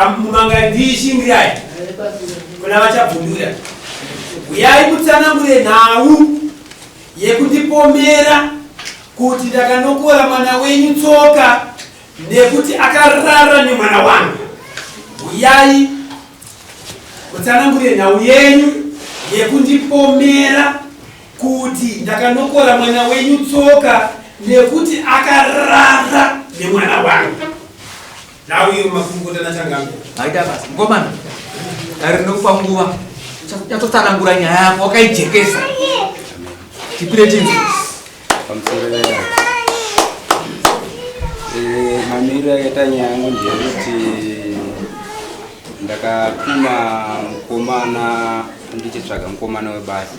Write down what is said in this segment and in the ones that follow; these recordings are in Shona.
amumanga ndishingirai kuna vachabvundura uyai mutsanangure nhau yekundipomera kuti ndakanokora mwana wenyu tsoka nekuti akarara nemwana wangu. Uyai mutsanangure nhau yenyu yekundipomera kuti ndakanokora mwana wenyu tsoka nekuti akarara nemwana wangu. Now you mafunguta na changambe. Haida basi. Ngomana. Dari ndokupa nguva. Chatotsanangura nyaya yako wakaijekesa. Tipire chinzi. Pamsorera. Mamira yatanya yangu ndiyekuti ndakapima mukomana ndichitsvaga mukomana webasa.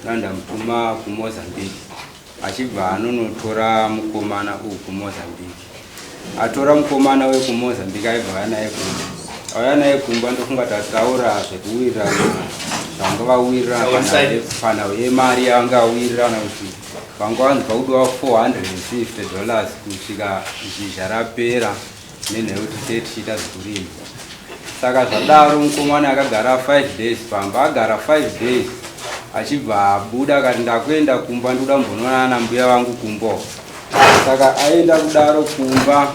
Ndamutuma kuMozambique. Achibva anonotora mukomana uyu kuMozambique. Atora mukomana wekuMozambique aibva naye kumba. Auya naye kumba ndofunga tataura zvekuwira zvanga vawira pana yemari yanga awirana kuti vanga vanzi paudiwa $450 kusvika zhizha rapera nenhau kuti tichita zvekurima. Saka zvadaro mukomana akagara 5 days pamba. Agara 5 days achibva abuda akati ndakuenda kumba ndoda mbononana nambuya vangu kumba. Saka aenda kudaro kumba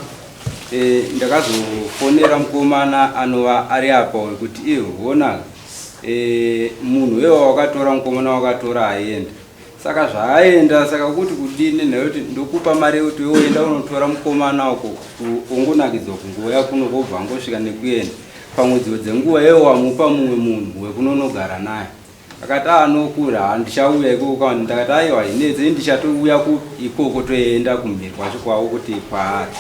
ndakazofonera mukomana anova ari apa kuti ona munhu wewe wakatora mukomana wakatora aenda. Saka zvaaenda saka kuti kudini nekuti ndokupa mari yekuti wewe enda unotora mukomana wako ungonakidzwa kungoya kuno kobva ngosvika nekuenda pamwedzi dzenguva yewe wamupa mumwe munhu wekunonogara naye. Akati anokura handichauya ikoko. Ndakati aiwa inedze ndichatouya ikoko toenda kumberi kwacho kwawo kuti kwaari.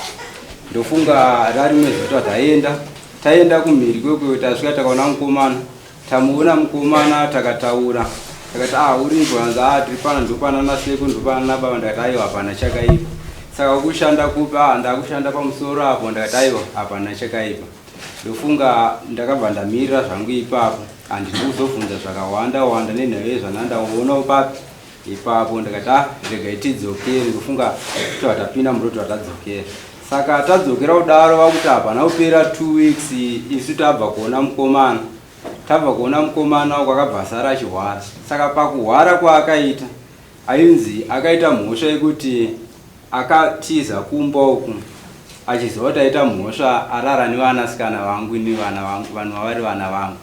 Ndofunga rari mwezi watatu taenda kumhiri kwekwe tasvika takaona mukomana. Tamuona mukomana takataura. Takati uripo hanza tiri pana ndopana naseku ndopana nababa. Ndakati aiwa hapana chakaipa. Saka kushanda kupi ndakushanda pamusoro apo. Ndakati aiwa hapana chakaipa. Ndofunga ndakabva ndamirira zvangu ipapo. Handidi kuzobvunza zvakawanda nenhau zvandandaona papi ipapo. Ndakati regai tidzokere. Ndofunga tapinda muroto watadzokera. Saka tadzokera kudaro vakuti hapana kupera 2 weeks isu tabva kuona mukomana. Tabva kuona mukomana kwakabva sara achihwara. Saka pakuhwara kwaakaita ainzi akaita mhosva yekuti akatiza kumba uku achiziva kuti aita mhosva arara nevanasikana vangu vanhu vavari vana vangu.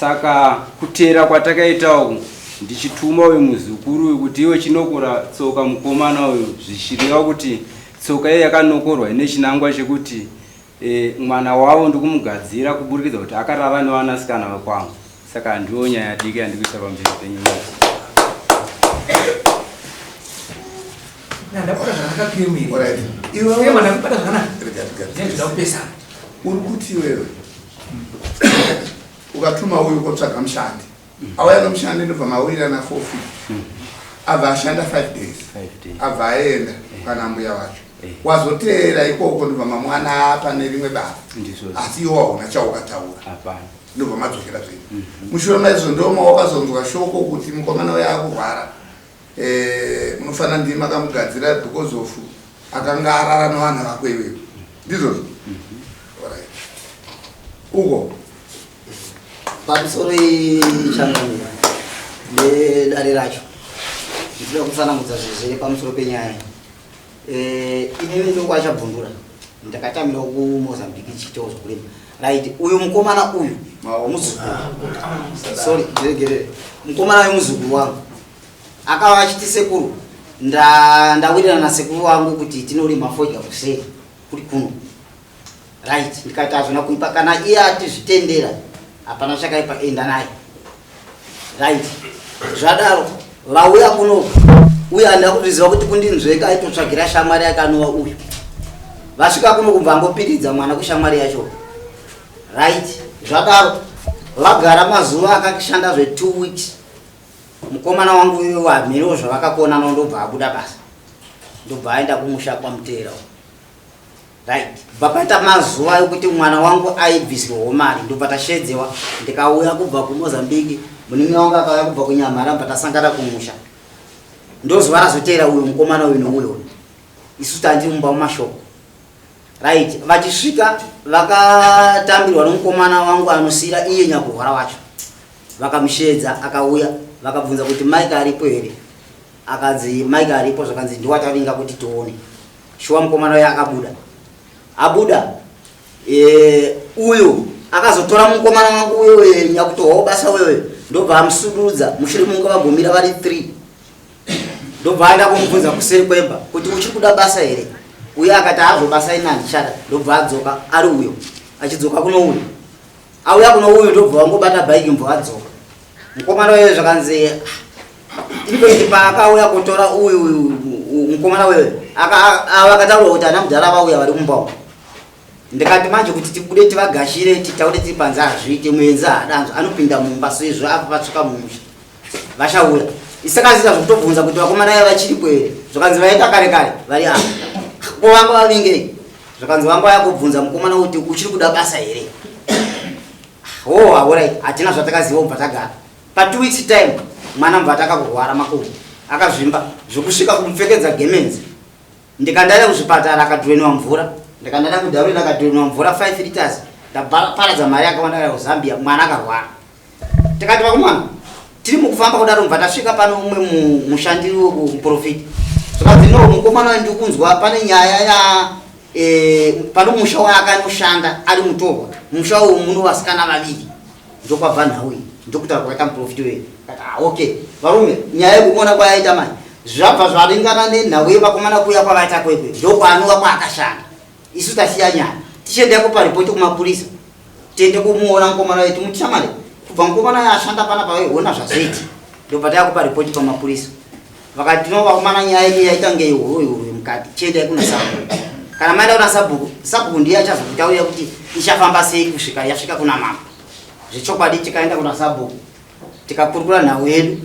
Saka kutera kwatakaita uku ndichituma uyu muzukuru uyu kuti iwe chinokora tsoka mukomana uyu zvichireva kuti tsoka iye yakanokorwa nechinangwa chekuti mwana wavo ndikumugadzira kuburikidza kuti akarara nevanasikana vakwangu. Saka ndiyo nyaya diki yandikuisa pamberi penyu. Ndapota zvakakirumira. Iwe mwana kubata zvakanaka. Ndinoda kupesana. Uri kuti wewe ukatuma uyu kotsvaga mushandi. Auya nomushandi ndobva mawirira na 450. Abva ashanda 5 days. Abva aenda kana mbuya wacho. Wazoteera ikoko ndobva mamwana pane rimwe baba. Asi iwo hauna chaukataura. Hapana. Ndobva madzokera zvino. Mushure maizvo ndoma wakazonzwa shoko kuti mukomana uya akurwara. Unofana ndima akamugadzira because of akanga arara nevanhu vakwe iwewe. Ndizvozvo. Ugo pamusoro ichangamira nedare racho ndinoda kusanangudza zvizere pamusoro penyaya. Inini ndokwachabvundura ndakatamira kuMozambique chitoo zvokurima. Right, uyu mukomana uyu muzukuru. Sorry, ndegere. Mukomana uyu muzukuru wangu. Akava achiti sekuru ndawirira na sekuru wangu kuti tinorima fodya kuseri kuri kuno. Right, ndikati azvina kuipa kana iye atizvitendera hapana chakaipa enda naye. Right, zvadaro vauya kuno uye handida kutiziva kuti kundinzveka aitotsvagira shamwari yakanova uyu. Vasvika kuno kubva angopiridza mwana kushamwari yacho. Right, zvadaro vagara mazuva akashanda 2 weeks. Mukomana wangu uyu wamiriwo zvavakakonana ndobva abuda basa. Ndobva aenda kumusha kwaMutera. Right, papaita mazuva ekuti mwana wangu aibvisirwa mari ndobva tashedzewa ndikauya kubva kuMozambique. Munimi wangu akauya kubva kuNyamara patasangana kumusha. Ndozuva razoteera uyu mukomana uyu nouyu. Isu tandiri mumba mumashoko. right vachisvika vakatambirwa nomukomana wangu anosira iye nyakuhwara wacho vakamushedza akauya vakabvunza kuti Mike aripo here akanzi Mike aripo zvakanzi ndiwatavinga kuti tione shuwa mukomana uya abuda uyu akazotora mukomana wangu uyo nyakutohwa basa wewe ndobva amusudurudza mushure mungu vagumira vari 3 ndobva aenda kumubvunza kuseri kwemba kuti uchiri kuda basa here uye akati azobasa inani chada ndobva adzoka ari uyo achidzoka kuno uyu auya kuno uyu ndobva wangobata bhaiki mbva adzoka mukomana wewe zvakanzi ipoiti paakauya kutora uyu mukomana wewe vakataurwa kuti ana mudhara vauya vari kumbawo ndikati manje kuti tibude tivagashire titaure tiri panze hazviite muenzi hadanzvo anopinda mumba soizvo apa patsvika mumusha vachauya isakazita zvokutobvunza kuti vakomana aya vachiripo here zvakanzi vaenda kare kare vari apa ko vanga vavingei zvakanzi vanga vaya kubvunza mukomana kuti uchiri kuda basa here alright hatina zvatakaziva kubva tagara pa 2 weeks time mwana mubva atakakurwara makuru akazvimba zvokusvika kumupfekedza gemenzi ndikandaenda kuzvipatara akadhureniwa mvura ndikandaenda kudhaurira akadhureniwa mvura 5 liters ndaparadza mari yakawanda kuzambia mwana akarwara tikati vakomana tiri mukufamba kudaro mubva tasvika pano umwe mushandi muprofiti zvakanzi no mukomana ndikunzwa pane nyaya ya pano musha waakanoshanda ari mutorwa musha uyu muno vasikana vaviri ndokwabva nhau ndokutaura kwaita muprofiti weye okay varume nyaya yekuona kwayaita mani zvabva zvaringana nenhau yevakomana kuya kwavaita kwekwe ndokwanova kwaakashanda isu tasiya nyaya tichienda kupa ripoti kumapurisa tiende kumuona mukomana wetu mutishamare kubva mukomana ashanda pana paona zvazoiti ndobva takupa ripoti pamapurisa vakati no vakomana nyaya yedu yaita ngeihuruhuru mukati chiendai kuna sabhuku kana maenda kuna sabhuku ndiye achazokutaurira kuti ichafamba sei kusvika yasvika kuna mama zvechokwadi tikaenda kuna sabhuku tikakurukura nhau yedu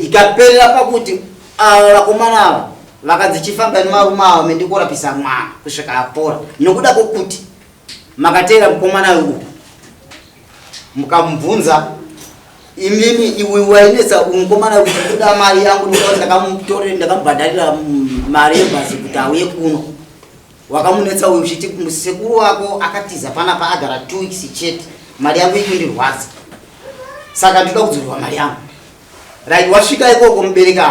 ikaperera pakuti vakomana ava vakanzi chifamba nemarume avo mendikurapisa mwana kusvika apora nokuda kwokuti makatera mukomana uyu mukamubvunza imimi iwe wainetsa mukomana kuti kuda mari yangu ndakamutorera ndakamubhadharira mari yebhasi kuti auye kuno wakamunetsa uyu uchiti musekuru wako akatiza panapa agara 2 weeks chete mari yangu ikundirwadza saka ndinoda kudzorerwa mari yangu right wasvika ikoko mubereka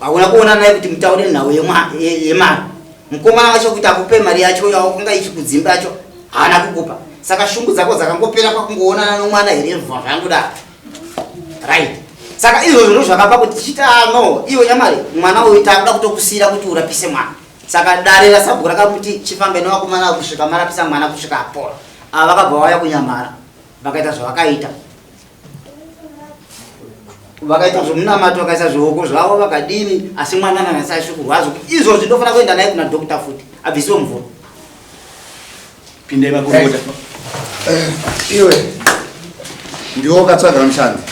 hauna kuona naye kuti mutaure nhau yemari mukomana wacho kuti akupe mari yacho yawakunga ichikudzimba yacho haana kukupa saka shungu dzako dzakangopera pakungoonana nomwana here mvua zvanguda right saka izvo zvino zvakapa kuti chitano iwe nyamari mwana uyu takuda kutokusiyira kuti urapise mwana saka dare rasabhuku rakamuti chifambe nevakomana kusvika marapisa mwana kusvika apora ava vakabva vauya kunyamara vakaita zvavakaita vakaita zvomunamato vakaisa zvihoko zvavo vakadini asi mwana nanasaishi kurwazo izvo zvindofanira kuenda naye kuna dokta futi abvisiwe mvura pindai makurota iwe ndiwo ukatsvaga mushandi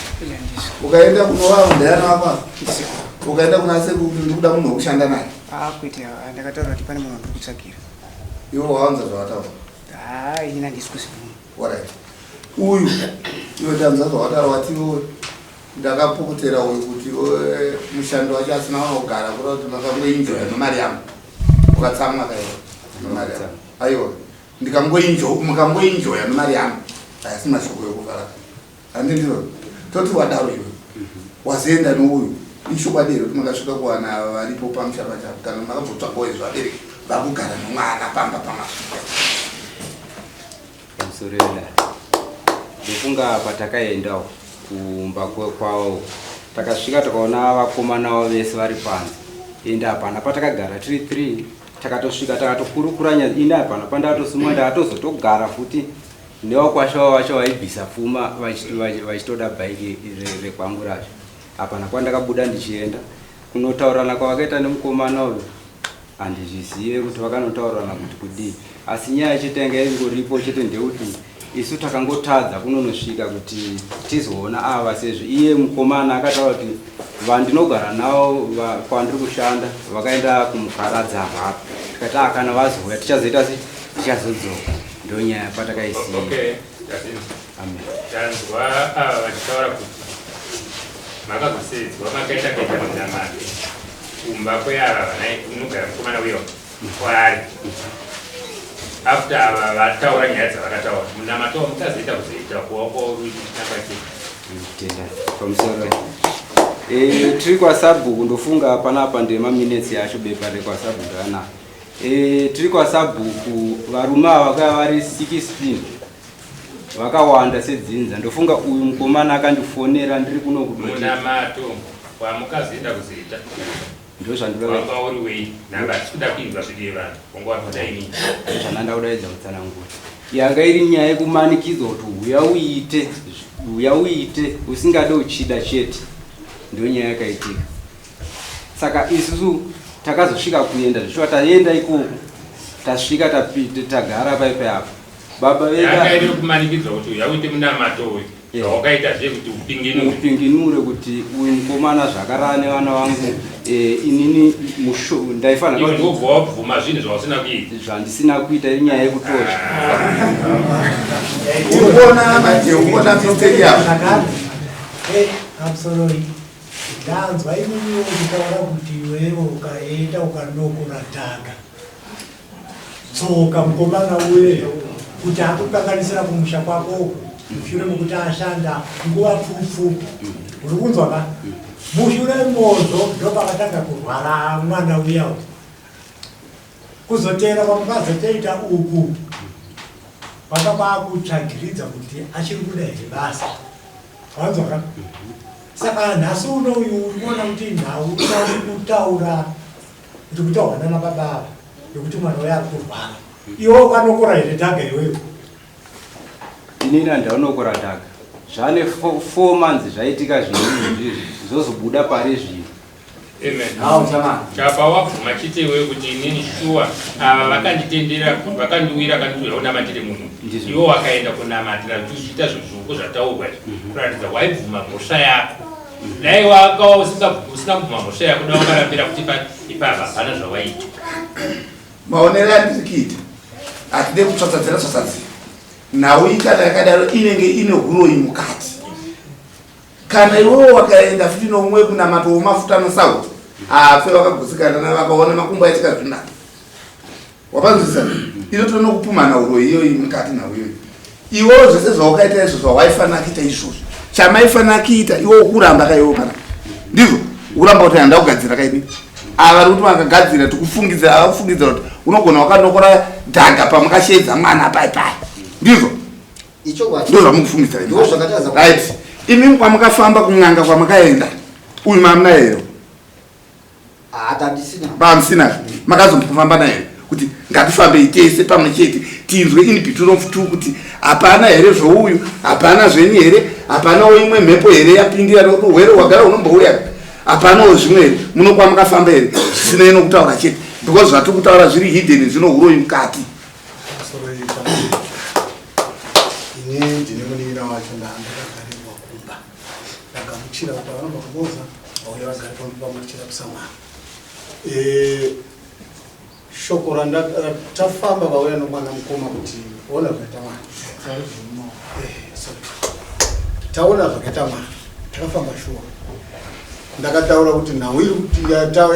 ukaenda kunovavo ndayana vapa ukaenda kuna sekuru ndikuda munhu wekushanda naye kuita ndakataura kuti pane munhu andiri kutsvagira iwe waunza zvawataura inini handisi kuzivuma alright uyu iwe tanza zvawataura watiwe ndakapukutera uyu kuti mushando wacho asina vanogara kuda kuti makangoinjoya nemari yangu ukatsamwa kaio nemari yangu aiwa mukangoinjoya nemari yangu asi mashoko yokuvara handindiro toti wadaro iwe wazoenda nouyu ishokwadi kuti makasvika kuwana varipo pamushamba chavo kana makabvotsvaga izvabereki vakugara nomwana pamba pamasvika pamusorera ndokunga patakaendawo kumba kwavo takasvika takaona vakomanavo vese vari panze ende hapana patakagara tiri 3 takatosvika takatokurukuranya ine hapana pandatosumwa ndakatozotogara futi newakwashawo vacho vaibvisa pfuma vachitoda bhaiki rekwangu razvo hapana kwandakabuda ndichienda kunotaurana kwavakaita nemukomana uyu handizvizive kuti vakanotaurana kuti kudii asi nyaya yachitanga ingoripo chete ndeuti isu takangotadza kunonosvika kuti tizoona ava sezvo iye mukomana akataura kuti vandinogara navo kwandiri kushanda vakaenda kumukaradza apapo tikati akana vazouya tichazoita se tichazodzoka ndonyaya patakaisiya tanzwa ava vachitaura kuti makagosedzwa makaita kaita mudzamake kumba kweava vanogara mukomana uyo kwaari after vataura nyaya dzavakataura munamato mukazoita kuzoita kuoko pamusoro tiri kwaSabhuku ndofunga panapa ndemaminitsi yacho bepa rekwaSabhuku ndana tiri kwaSabhuku varume ava vakava vari 16 vakawanda sedzinza ndofunga uyu mukomana akandifonera ndiri kuno munamato wamukazoenda kuzoita ndozvandivanga uri wei nanga tichikuda kuindwa zvidii vanhu wangovapodaini zvanandaudaidza kutsanangura yanga iri nyaya yekumanikidzwa kuti uya uite usingade uchida chete ndio nyaya yakaitika saka isusu takazosvika kuenda zvishuwa taenda ikoko tasvika tagara paipapo baba vekairi kumanikidzwa kuti uya uite munamato uyu zvawakaita zve kuti upinginure kuti uyu mukomana zvakarava nevana vangu inini ndaifanira ndobva wabvuma zvinhu zvausina kuita zvandisina kuita iri nyaya yekutosha uona mistake yavo absolutely ndanzwa imweni ukitaura kuti iwewe ukaenda ukanokona dhaga tsoka mukomana uyo kuti akukanganisira kumusha kwako mushure mekuti ashanda nguva pfupi uri kunzwa ka mushure mozvo ndopakatanga kurwara mwana uya kuzotera kwamukazotoita uku vakabaakutsvagiridza kuti achiri kuda here basa wanzwa ka saka nhasi uno uyu urikuona kuti nhau kutaura kuti kutaurwa nana baba yekuti mwana uya ari kurwara iwe ukanokora here dhaga iweyo inini handaunokora dhaga zvane 4 months zvaitika zvinhu zvozobuda pari zvino chapa wabvuma chete iwewe kuti inini shuwa ava vakanditendera vakandiwira kandiwira unamatire munhu iwo wakaenda kunamatira tichiita zvezvuko zvataurwa kuratidza waibvuma mhosva yako dai wakawa usina kubvuma mhosva yako da wakarambira kuti ipapa hapana zvawaita maonero andirikuita hatide kutsvatsadzira nhau ikana yakadaro inenge ine huroi mukati kana iwewo wakaenda futi nomwe kunamato womafuta nosauti afe vakagutsikana navakaona makumbo aitika zvina wapanzwisisa inotono kupumana huroi iyoyi mukati nhau iyoyi iwewo zvese zvawakaita izvo zvawaifanira kuita izvozvo chamaifanira kuita iwewo kuramba kaiwewo pana ndizvo kuramba kuti handa kugadzira kaini ava vari kuti vakagadzira tikufungidzira avakufungidzira kuti unogona wakanokora dhaga pamukashedza mwana paipai ndizvo ndo zvamukufungidzira right imimi kwamukafamba kun'anga kwamakaenda uyu mamuna here pamusina makazombofamba nahere kuti ngatifambei tese pamwe chete tinzwe input of two kuti hapana here zvouyu hapana zvenyu here hapanawo imwe mhepo here yapindira nokuti uwere hwagara unombouya hapanawo zvimwe here muno kwamukafamba here zvisinei nokutaura chete because zvatiri kutaura zviri hidden zvino huroi mukati ine ndine munin'ina wacho ndandakagarirwa kumba ndagamuchira kuti vanobva kuboza vauya vagari pamachira kusamana shoko ratafamba vauya nomwana mukoma kuti ona zvakaita mwana taona zvakaita mwana takafamba shuwa ndakataura kuti nhau iri kuti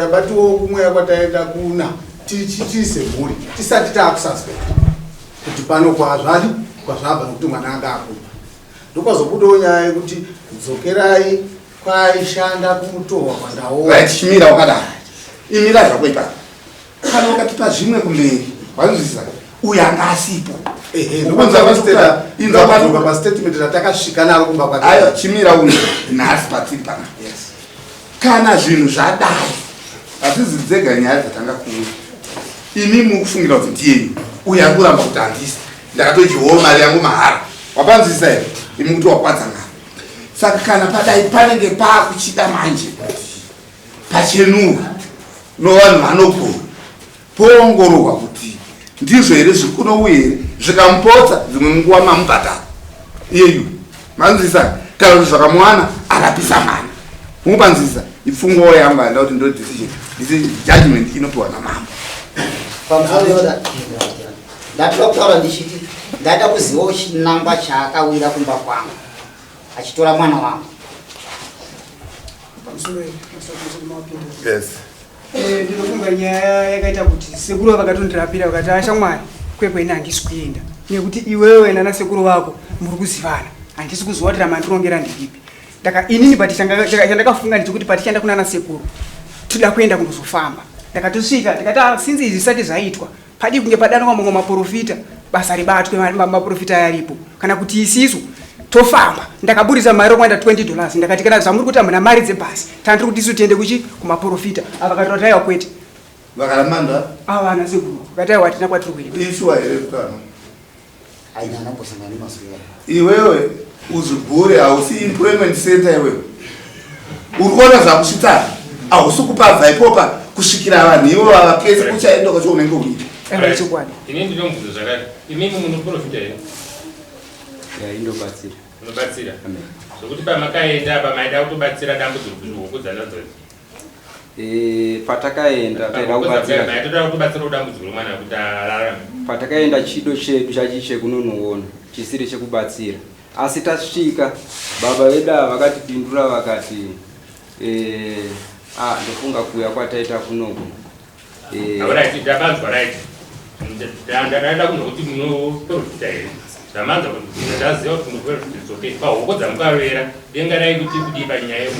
yabatiwo kumweya kwataenda kuna tiise mhuri tisati taakususpect kuti pano kwazvali kwazvabva nokuti mwana anga akumba ndokwazobudawo nyaya yekuti dzokerai kwaishanda kumutorwa kwandaona chimira wakadaro imira zvako ipapo kana wakatipa zvimwe kumberi wanzwisisa uyu anga asipo ndokunza pastatement ratakasvika naro kumba kwake ayo chimira uno nhasi patiri pana kana zvinhu zvadai hatizi dzega nyaya dzatanga kuuya ini mukufungira kuti ndiyenyu uyu akuramba kuti handisi ndakatoichiwo mari yangu mahara wapanzwisisa here imi kuti wakwadza ngano saka kana padai panenge paakuchida manje pachenuka novanhu vanogona poongororwa kuti ndizvo here zvikunouye here zvikamupotsa dzimwe nguva mamubhadhara iyeyu manzwisisa kana kuti zvakamuwana arapisa mwana mupanzwisisa ipfungowo yangu handa kuti ndo decision isi judgment inopiwa namambo ndatoda kutaura ndichiti ndaida kuzivawo chinangwa chaakawira kumba kwangu achitora mwana wangu yes Ndinofunga nyaya yakaita kuti sekuru vakatondirapira vakati ashamwari kwekwe ine handisi kuenda nekuti iwewe nana sekuru vako muri kuzivana handisi kuziva kuti ramandirongera ndiripi inini pati chandakafunga ndechekuti pati chaenda kunana sekuru toda kuenda kundozofamba ndakatosvika ndikati sinzi izvi zvisati zvaitwa padi kunge padanwa mamwe maprofita basa ribatwe maprofita yaripo kana kuti isisu tofamba ndakaburisa mari okwanda $20 ndakati kana zvamuri kuti hamuna mari dzebhasi tandiri kuti isu tiende kuchi kumaprofita ava katotaiwa kwete vakaramanda avana sekuru kataiwa hatina kwatiri kuenda ishuwa here kutano ainyana kusangana masuya iwewe uzvibhure hausi employment center iwewe uri kuona zvakushitana hausi kupabva ipopa kusvikira vanhu ivo vava pese kuchaenda kwacho unenge uita anga chikwadi ini ndinomubvunza zvakati imimi munoprofita here indobatsira unobatsira zvokuti pamakaenda pamaida kutobatsira dambudziko kuzvihukudzana dzose patakaenda toda kutobatsira kudambudziko romwana kuti ararame patakaenda chido chedu chachi chekunonoona chisiri chekubatsira asi tasvika baba vedu vakatipindura vakati ndofunga kuuya kwataita kunoko right ndabanzwa right ndada kunokuti munoprofita here zvamanza kuti ndaziva kuti munoprofita pahoko dzamukavera denganai kuti kudii panyaya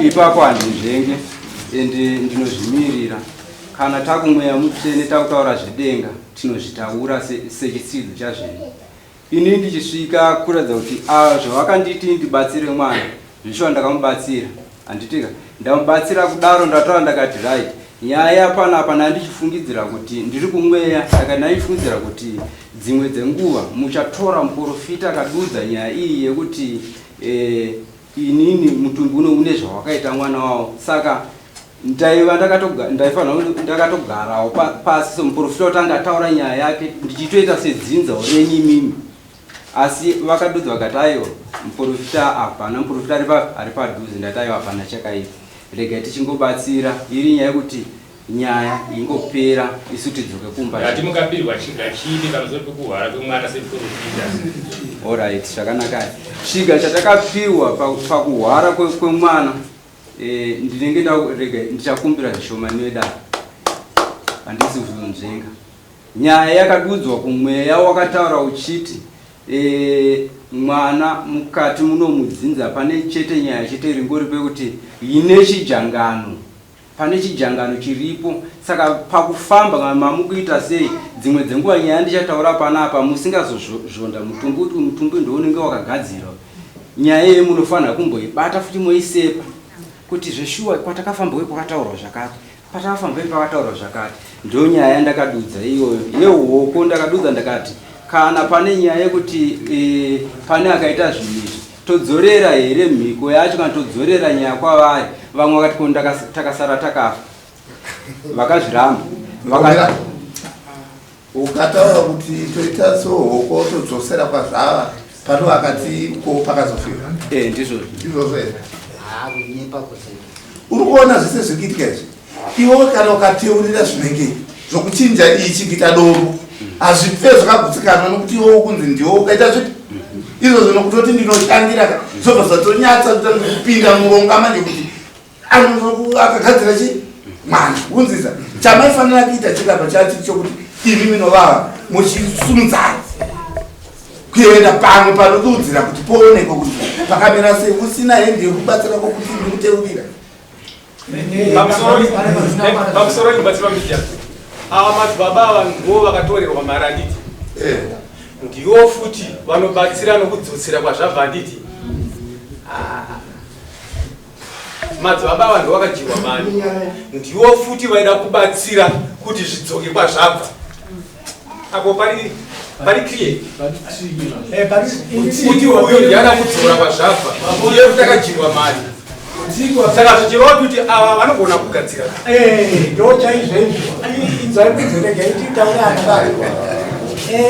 ipapo handinzvenge ende ndinozvimirira kana takumweya mutsvene takutaura zvedenga tinozvitaura sechitsidzo chazvene ini ndichisvika kuratidza kuti zvavakanditi ndibatsire mwana zvishuwa ndakamubatsira handitika ndamubatsira kudaro ndataura ndakati right nyaya panapa nandichifungidzira kuti ndiri kumweya saka ndaifungidzira kuti dzimwe dzenguva muchatora muprofita akadudza nyaya iyi yekuti inini mutumbi uno une zvawakaita mwana wavo saka ndakatogarawo pasi somuprofita kuti angataura nyaya yake ndichitoita sedzinza renyu imimi asi vakadudza vakati aiwa muprofita hapana muprofita ari padhuze ndati aiwa hapana chakaipa regai tichingobatsira iri nyaya yekuti nyaya ingopera isu tidzoke kumba ati mukapirwa chiga chipi pamusoro pekuhwara kwemwana semuprofita alright zvakanaka chiga chatakapirwa pakuhwara kwemwana ndinenge ndichakumbira zvishomani wedaro handisi kuzonzvenga nyaya yakadudzwa kumweya wakataura uchiti mwana mukati munomudzinza pane chete nyaya chete ringori pekuti ine chijangano pane chijangano chiripo saka pakufamba kana mamukuita sei dzimwe dzenguva nyaya ndichataura panapa musingazozvonda mutumbi kuti mutumbi ndounenge wakagadzira nyaya iyi munofanira kumboibata futi moisepa kuti zveshuwa kwatakafamba kwakataurwa zvakati patakafamba pakataurwa zvakati ndo nyaya yandakadudza iyoyo yehoko ndakadudza ndakati kana pane nyaya yekuti pane akaita zvinizvi todzorera here mhiko yacho kana todzorera nyaya kwavari vamwe vakati ko takasara takafa vakazviramba ukataura kuti toita sohoko todzosera kwazvava pano vakati ko pakazofira ndizvozvo here uri kuona zvese zvikuitika izvi iwo kana ukateurira zvinenge zvokuchinja ichi kuita dombo hazvipe zvakagutsikana nokuti iwo kunzi ndiwo ukaita zviti izvo zvinokutoti ndinoshandira zvobva zvatonyatsa kupinda muronga manje kuti akagadzira chi mwana kunzisa chamaifanira kuita chikapa chachi chokuti imi minovava muchisunzana kuenda pamwe panodudzira kuti poonekwa kuti pakamira sei usina hembe yekubatsira kwokuti ndikuteurira pamusoro ndibatsirwa mija ava madzibaba ava ndivo vakatorerwa mari handiti ndivo futi vanobatsira nokudzotsera kwazvabva handiti madzibaba ava ndivo vakadyiwa mari ndivo futi vaida kubatsira kuti zvidzoke kwazvabva apo pari clear kuti uyu ndiana kudzora kwazvabva ndiye kuti akadyiwa mari saka zvichirova kuti ava vanogona kugadzira ndo chaizvoizvo inzwai kudzorega ititaura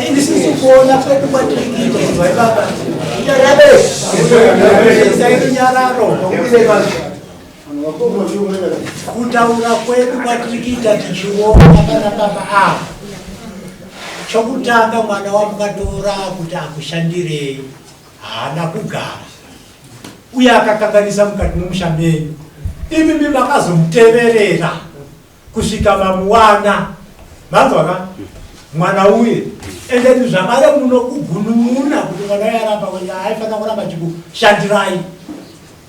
indisizi kuona kwedu kwatirikuita inzwai baba inyararo kutaura kwedu kwatirikuita tichiona kana baba apa chokutanga mwana wamukatora kuti akushandirei haana kugara uye akakanganisa mukati momusha menyu imi makazomuteverera kusvika mamuwana manzwaka mwana uye endeni zvakare munokugunun'una kuti mwana uye aramba aifanira kuramba chikushandirai.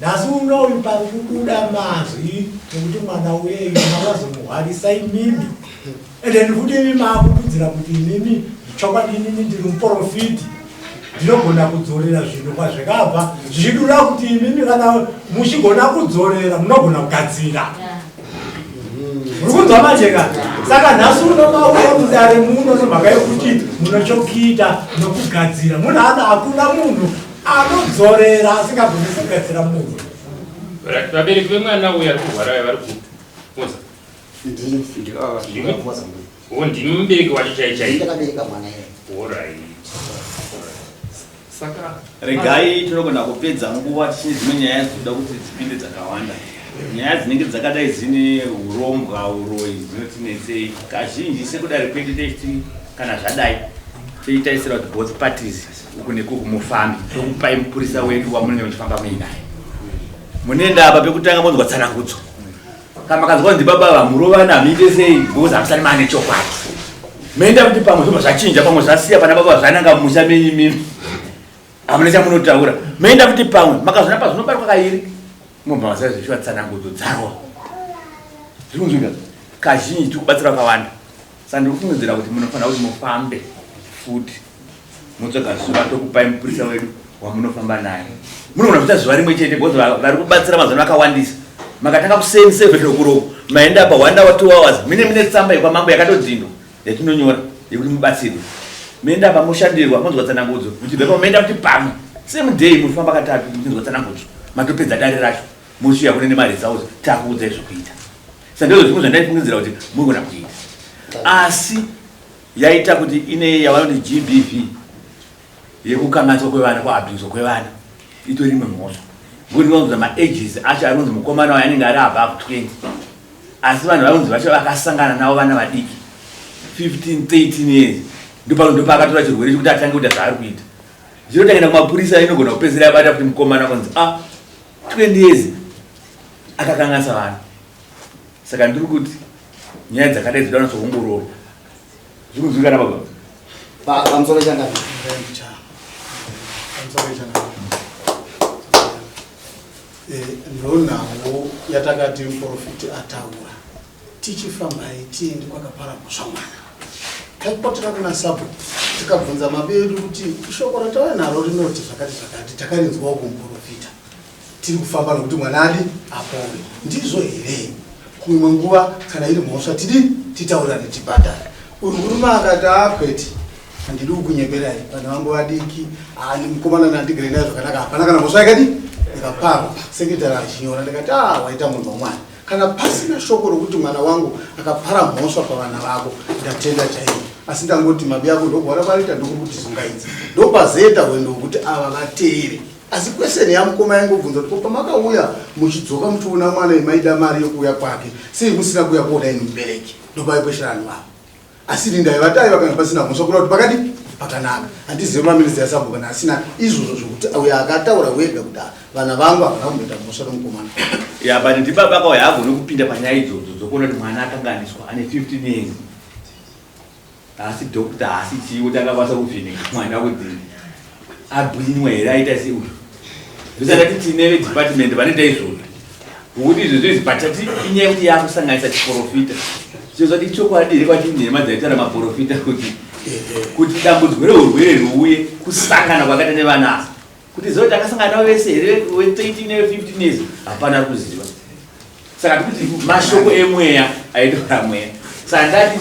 Nhasi unoyu pari kubuda mazwi ekuti mwana uyeyu makazomuhwarisa imimi endeni kuti imi maakududzira kuti inini chokwadi inini ndiri muprofiti ndinogona kudzorera zvinhu kwazvikabva zvichidura kuti imimi kana muchigona kudzorera munogona kugadzira. Muri kunzwa manje kana? Saka nhasi uno mauya mudare muno nemhaka yekuti munochokuita nokugadzira. Munhu hakuna munhu anodzorera asingagoni kugadzira munhu. Vabereki vemwana uya kurwara vari kuza. Ndimi mubereki wacho chaichai. Alright. Saka regai tinogona kupedza nguva tichine dzimwe nyaya dzinoda kuti dzipinde dzakawanda. Nyaya dzinenge dzakadai dzine urombwa uroyi dzinotinetsei kazhinji sekudari kwedu techiti kana zvadai toitaisira kuti both parties uku nekuku mufambi tokupai mupurisa wedu wamunenge muchifamba muinaye. Munoenda apa pekutanga monzwa tsanangudzo. Kana makazwa kuti baba murovana muite sei because hamusani maane chokwadi. Moenda kuti pamwe zvobva zvachinja pamwe zvasiya pana baba zvananga mumusha menyu mimi. Hamuna chamunotaura. Moenda kuti pamwe makazona pazvinobarwa kairi. Mumba masazi zvishwa tsanangudzo dzarwa. Zvinonzwika kazhinji tikubatsira kawanda. Saka ndikufungidzira kuti munofanira kuti mufambe futi. Mutsoka zuva tokupai mupurisa wedu wamunofamba naye. Munogona kuita zuva rimwe chete because vari kubatsira mazano akawandisa. Makatanga kuseni 7 o'clock maenda pa 1 hour 2 hours mine tsamba yekwamambo yakatodzindwa yatinonyora yekuti mubatsirwe. Moenda pa mushandirwa monzwa tsanangudzo. Muchibva pa moenda kuti pamwe same day munofamba katatu munzwa tsanangudzo. Matopedza dare racho mushiya kune nemarezauzi takuudza zvekuita. Saka ndizvo zvimwe zvandaifungidzira kuti mugona kuita. Asi yaita kuti ine yavanoti GBV yekukanganiswa kwevana kwaabhiuzwa kwevana itori rimwe mhosva. Ngokuti vanonzi maages acho anonzi mukomana wayo anenge ari above 20. Asi vanhu vanonzi vacho vakasangana navo vana vadiki 15 13 years ndopakatora chirwere chekuti atange kuita zvaari kuita. Zvinotangenda kumapurisa inogona kupedzisira yabata kuti mukomana kunzi 20 years akakanganisa vanhu. Saka ndiri kuti nyaya dzakadai dzinoda kunoongororwa. Zvinozwikana baba? Pamusoro changa. Ndonhango yatakati muprofiti ataura tichifamba tiendi kwakapara mhosva mwana. Takupotera kuna sapo tikabvunza mabedu kuti shoko ratava naro rinoti zvakati takarinzwawo kumuprofita. Tiri kufamba nokuti mwana adi apore. Ndizvo here? Kumwe nguva kana iri mhosva titaura netibhadhara. Uyu murume akati akweti handidi kukunyeperai vanhu vangu vadiki ani mukomana nandigere naye zvakanaka hapana kana mhosva yakati ikaparwa. Sekretari achinyora ndikati waita munhu wamwana. Kana pasina shoko rokuti mwana wangu akapara mhosva pavana vako ndatenda chaivo. Asi ndangoti mabi yako ndogwara varita ndokuti zungaidzi ndopazeta wendo kuti ava vateere. Asi kweseni yamukoma yangobvunza kuti pamakauya muchidzoka muchiona mwana imaida mari yokuuya kwake sei musina kuuya kuoda inu mubereki ndopaipwesherani vavo. Asi lindai vataiva kana pasina mhosva kuda kuti pakati pakanaka. Handizivi maminista yasambo kana asina izvozvo zvokuti uya akataura wega kuti vana vangu havana kumboita mhosva nomukomana. But ndibaba akauya haagone kupinda panyaya idzodzo dzokuona kuti mwana akanganiswa ane 15 years. Asi dhokta hasi chiwo takabasa kuvheneka mwana kuti abwinywa here aita seuyu. Zvisati tine vedepartment vanoita izvozvo. Ngokuti izvozvo izvi patati inyaya kuti yakusanganisa chiprofita. Chizoti chokwadi here kwatinhema dzaitara maprofita kuti dambudziko reurwere riuye kusangana kwakaita nevana ava. Kuti zvo takasangana navo vese here we13 ne15 years hapana kuziva. Saka kuti mashoko emweya aitora mweya. Saka ndati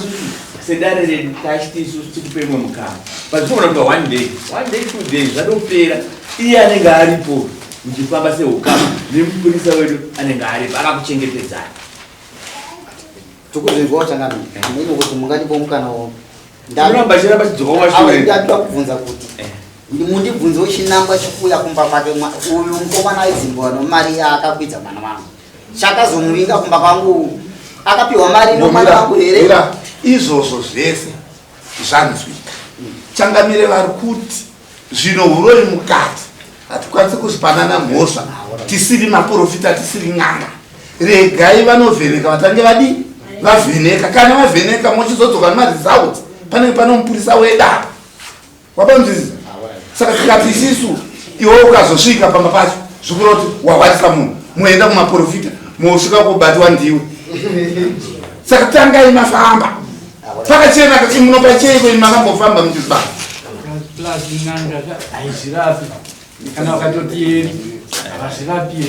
sedare redu tachiti isusu tikupe mwe mukana. Pazvinoona kuti 1 day 2 days zvadopera iye anenge aripo muchifamba sehukama nemupurisa wedu anenge aripo akakuchengetedzai. Tukuzvinzwawo changano ndino kuti mungatipo mukanawo ndamba chira pachidzoka washure ndatoda kubvunza kuti mundibvunzewo chinangwa chikuya kumba kwake uyu mukomana aidzimbwa nomari yaakakwidza mwana wangu chakazomuvinga kumba kwangu akapiwa mari nomwana wangu here. Izvozvo zvese zvanzwika. Changamire vari kuti zvino uroi mukati hatikwanisi kuzipanana mhosva tisiri maprofita tisiri n'anga. regai vanovheneka vatange vadi vavheneka. Kana vavheneka mochizodzoka nemaresults panenge pane mupurisa weda wapanzvizisa. Saka tikati isisu iwe ukazosvika pamba pacho zvikuroti wahwarisa munhu moenda kumaprofita mosvika kubatiwa ndiwe. Saka tangai mafamba pakachena kuti munopa cheiko makambofamba muchizibata plus n'anga haizvirapi kana wakatoti havazvirapi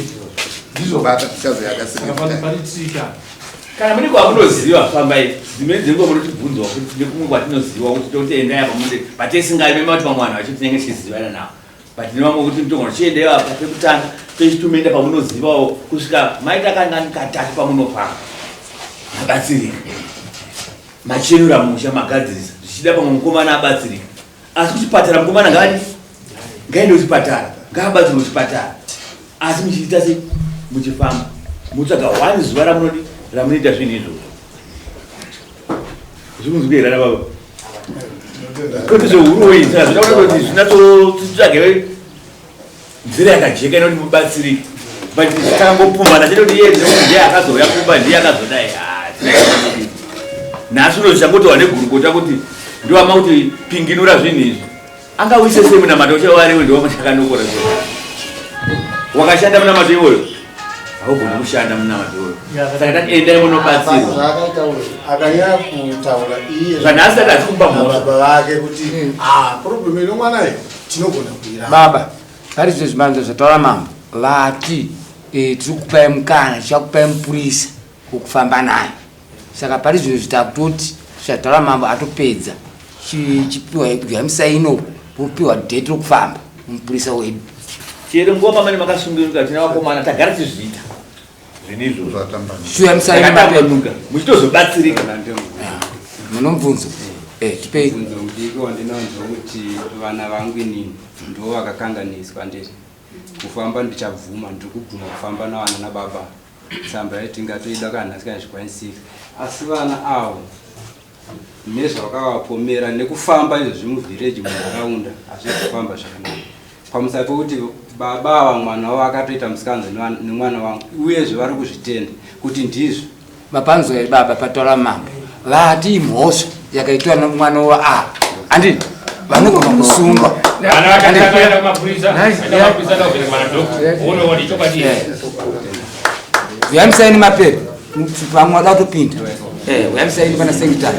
ndizobata tichazoyakasiparitika. Kana mune kwamunoziva fambai dzimweni dzenguva munotibvunzwa kuti nekumwe kwatinoziva kuti totienda yapa munde patesingaimema kuti pamwana vacho tinenge tichizivana navo but nevamwe kuti mutogona tichiendayo apa pekutanga tochitomeenda pamunozivawo kusvika maita kangani katatu pamunofamba mabatsirika machenura musha magadzirisa zvichida pamwe mukomana abatsirika asi kuchipatara mukomana ngaende kuchipatara ngaabatsirwe kuchipatara asi muchiita sei muchifamba mutsvaga 1 zuva ramunoita zvinhu izvozvo zvimunzwirana baba kuti zvouroisa zvida kuti zvinatitsvage nzira yakajeka inoti mubatsirike but zvitangopumbana chete kuti ndiye akazouya kumba ndiye akazodai nhasi unozvichangotova negurukota kuti ndiwama kuti pinginura zvinhu izvi angauise sei munamato uchawariwe ndiwamuchakanokora wakashanda munamato iwoyo haugoni kushanda munamato iwoyo saka tatiendai munobatsirwa akanyanya kutaura iye zvanhasi tati achikumba baba vake kuti problem ino mwana iyo tinogona kuira baba parizvo zvimanzo zvataura mambo vati tiri kupai mukana tichakupai mupurisa wokufamba naye. Saka parizvo zvitakutoti zvataura mambo atopedza chipiwa yamisaino popiwa date rokufamba mupurisa wedu. chero nguva mamani makasungiruka tina vakomana tagara tichizviita zvinhu izvozvo shuyamisaino mapeduka muchitozobatsirika munomubvunzo tipei bvunzo mudiki wandinonzwa kuti vana vangu inini ndo vakakanganiswa ndiri kufamba ndichabvuma ndiri kubvuma kufamba navana nababa tsamba yatingatoida kanhasi kana zvikwanisika asi vana avo nezvakavapomera nekufamba izvo zvimuvhireji munharaunda hazvisi kufamba zvakanaka pamusai pekuti baba ava mwana wavo akatoita musikanzo nemwana wangu uyezve vari kuzvitenda kuti ndizvo mapanzo eri baba pataura mambo vati imhosva yakaitwa nemwana wavo andi vanogona kusungwa uyamisaini mapepa pamwe wada kutopinda uyamisaini pana sekitari